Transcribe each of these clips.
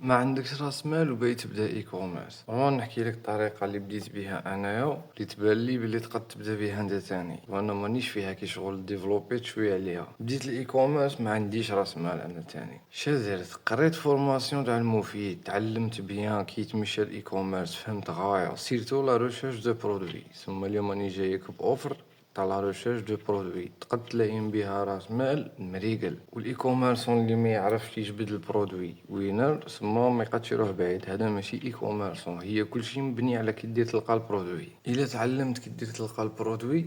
ما عندكش راس مال وباغي تبدا اي كوميرس، فريمون نحكي لك الطريقه اللي بديت بها انايا، اللي تبان لي بلي تقد تبدا بها انت ثاني، وانا مانيش فيها كي شغل ديفلوبيت شويه عليها. بديت الاي كوميرس ما عنديش راس مال انا ثاني. درت قريت فورماسيون تاع المفيد، تعلمت بيان كي تمشى الاي كوميرس، فهمت غايه سيرتو لا ريشيرش دو برودوي. ثم اليوم راني جايك باوفر تاع لا ريشيرش دو برودوي تقد تلاقيهم بها راس مال مريقل. والاي كوميرسون اللي ما يعرفش يجبد البرودوي وينر سما ما يقدش يروح بعيد. هذا ماشي اي كوميرسون، هي كلشي مبني على كي دير تلقى البرودوي. الا تعلمت كي دير تلقى البرودوي،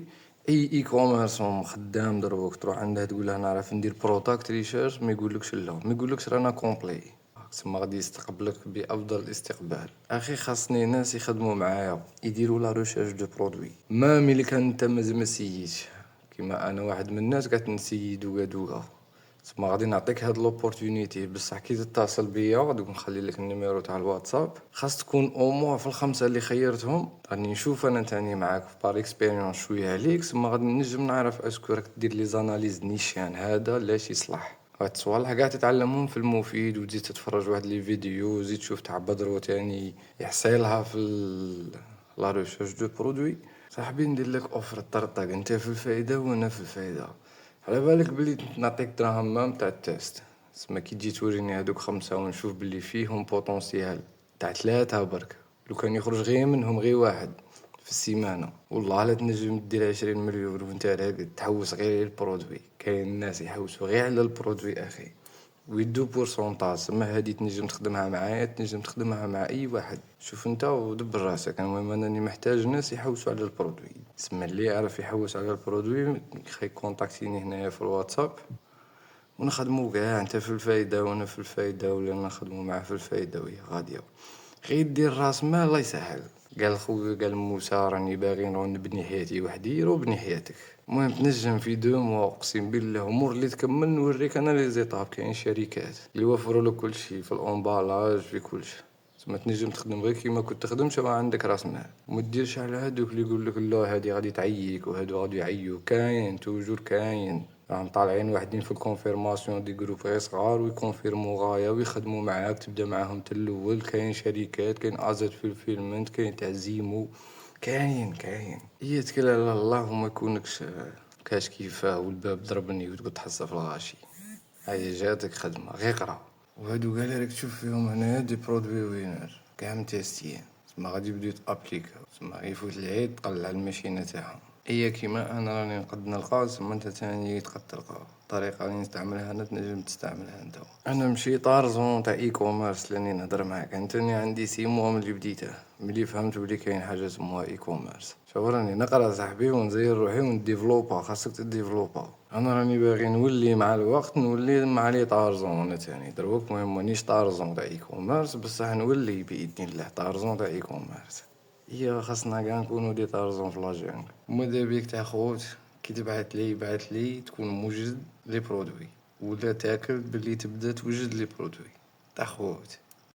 اي كوميرسون خدام دروك تروح عندها تقول له نعرف ندير بروداكت ريسيرش، ما يقولكش لا، ما يقولكش رانا كومبلي. تسمى غادي يستقبلك بافضل الاستقبال. اخي خاصني ناس يخدموا معايا يديروا لا ريشيرش دو برودوي، ما ملي كان انت ما سييتش كيما انا واحد من الناس قاعد نسيي دوكا دوكا. تسمى غادي نعطيك هاد لوبورتونيتي، بصح كي تتصل بيا غادي نخلي لك النيميرو تاع الواتساب. خاص تكون او موان في الخمسه اللي خيرتهم، راني نشوف انا تاني معاك بار اكسبيريونس شويه عليك، تسمى غادي نجم نعرف اسكو راك دير لي زاناليز نيشان هذا لاش يصلح. هاد الصوالح قاعد تتعلمهم في المفيد، وتزيد تتفرج واحد لي فيديو، وزيد تشوف تاع بدرو تاني يحصيلها في لا ريشيرش دو برودوي. صاحبي ندير لك اوفر طرطق، انت في الفايده وانا في الفايده. على بالك بلي نعطيك دراهم مام تاع التيست، تسمى كي تجي توريني هادوك خمسة ونشوف بلي فيهم بوتونسيال تاع ثلاثة برك، لو كان يخرج غير منهم غير واحد في السيمانة، والله لا تنجم دير 20 مليون وانت راقد تحوس غير البرودوي. كاين الناس يحوسوا غير على البرودوي اخي، ويدو بورسونتاج. سما هادي تنجم تخدمها معايا، تنجم تخدمها مع اي واحد. شوف انت ودبر راسك. المهم انني محتاج ناس يحوسوا على البرودوي، سما اللي يعرف يحوس على البرودوي خي كونتاكتيني هنايا في الواتساب، ونخدمو كاع انت في الفايده وانا في الفايده، ولا نخدمو معاه في الفايده وهي غاديه. غير دير راس مال الله يسهل. قال خويا قال موسى راني باغي نبني حياتي وحدي، رو بني حياتك. المهم تنجم في 2 موا اقسم بالله امور اللي تكمل نوريك انا لي زيتاب. كاين شركات اللي يوفروا لك كلشي في الامبالاج في كلشي، ما تنجم تخدم غير كيما كنت تخدم شو عندك راس مال. وما ديرش على هادوك اللي يقول لك لا هادي غادي تعييك وهادو غادي يعيوك. كاين توجور كاين راهم طالعين واحدين في الكونفيرماسيون دي جروب غير صغار ويكونفيرمو غايه ويخدموا معاك، تبدا معاهم تا الاول. كاين شركات، كاين ازات في الفيلمنت، كاين تاع زيمو، كاين هي تكل على الله وما يكونكش كاش كيفاه والباب ضربني وتقعد تحصى في الغاشي. هاي جاتك خدمه غير قرا. وهادو قال راك تشوف فيهم هنايا دي برودوي وينر كاع متيستيين، تسمى غادي يبداو يتابليكا، تسمى يفوت العيد تقلع الماشينه تاعهم. هي كيما انا راني نقد نلقى، تسمى انت تاني تقد تلقى. الطريقه اللي نستعملها انا تنجم تستعملها انت. انا مشي طارزون تاع اي كوميرس لاني نهضر معاك. انت عندي 6 موا ملي بديته، ملي فهمت بلي كاين حاجه اسمها اي كوميرس. شوف راني نقرا صاحبي ونزير روحي ونديفلوبا. خاصك تديفلوبا. انا راني باغي نولي مع الوقت نولي مع لي طارزون انا تاني دروك. المهم مانيش طارزون تاع اي كوميرس، بصح نولي باذن الله طارزون تاع اي كوميرس. هي خاصنا كاع نكونو دي طارزون في لاجونغ. ماذا بيك تاع خوت كي تبعت لي تكون موجد لي برودوي، ولا تاكد بلي تبدا توجد لي برودوي تاع خوت.